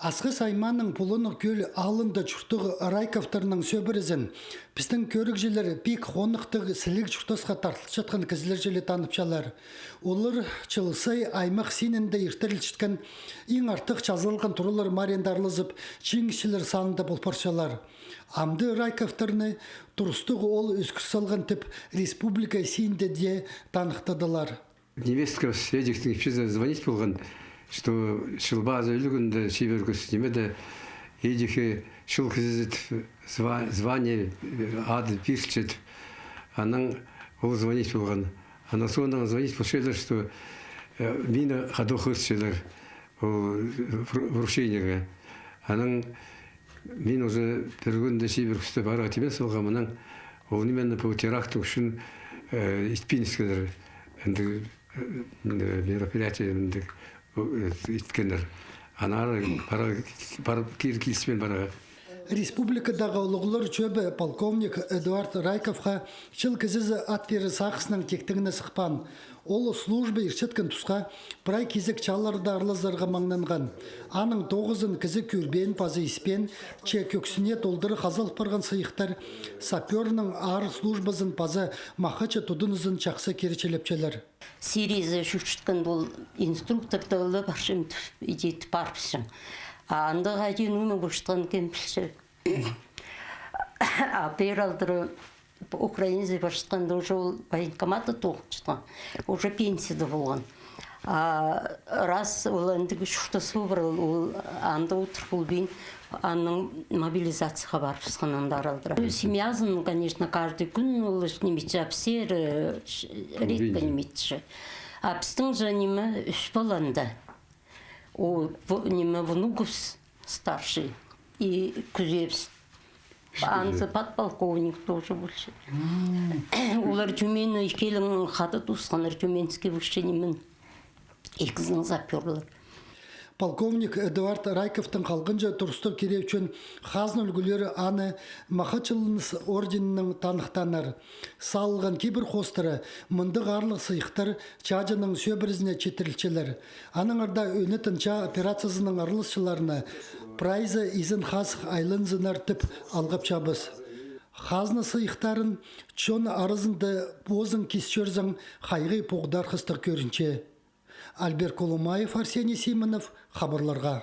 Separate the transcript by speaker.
Speaker 1: Асқы сайманның пулыны көл алынды чұртығы Райковтарының сөбірізін, біздің көрік желер бек қонықтығы сілік чұртасқа тартылып жатқан кізілер желі таныпшалар. Олар чылысай аймақ сенінде ертіріл шытқан ең артық жазылған тұрылар марендарлызып, чеңішілер санында бұл паршалар. Амды Райковтарыны тұрыстығы ол үскір салған тіп республика сенде де танықтадылар.
Speaker 2: Невестка в сведектің епшезе звонить болған, что шылба зөйлігінде шебергіс немеді едіхе шыл кізізет звание ады пишчет, аның ол звонить болған. Ана соңынан звонить болшелер, что мені қаду қыршелер вручениеге. Аның мен уже біргінде шебергісті барға темен салған, аның ол неменне по теракту үшін испинскедер мероприятие иткендер. Анары барып киркилспен бара.
Speaker 1: Республикадағы ұлығылар чөбі полковник Эдуард Райковқа шыл кізізі атпері сақысының тектігіні сықпан. Ол службы иршеткен тұсқа бірай кезек чаларды арлызарға маңнанған. Аның 9-ын кізі көрбен, пазы іспен, че көксіне толдыры қазалық барған сыйықтар, саперінің ар службасын пазы мақачы тұдынызын чақсы керечелепчелер.
Speaker 3: Сиризі жүршіткен бұл инструкторды ұлы баршым идеті барпышым. Андыға дейін өмі бұштан кемпілші. Апер алдыры Украиназе баршытқанда уже ол военкоматы тоғыншытқан. Уже пенсияда болған. Раз ол әндігі шұқтасы бұрыл, ол анда отырып бұл бейін анның мобилизацияға барып шыққан андар алдыры. Семьязын, конечно, каждый күн ол немetse апсер, редко немetse. Апстың жанымы үш баланда. Внуков старший и Кузевс. Ансы подполковник тоже больше. Олар Тюмені екелің қады туысқанар Тюменский вышенемен екізін заперлар.
Speaker 1: Полковник Эдуард Райковтың қалғынжа тұрыстыр кереучен қазын үлгілері аны Махачылыныс орденінің танықтанар. Салылған кейбір қостыры мұндық арлық сыйықтар чажының сөбірізіне четірілчелер. Аның арда өнетінча операциясының арлысшыларына прайзы изін қасық айлынзынар тіп алғап чабыз. Қазны сыйықтарын чон арызынды бозын кесчерзің қайғы поғдар қыстық көрінче. Альберт Колумаев, Арсений Симонов, хабарларға.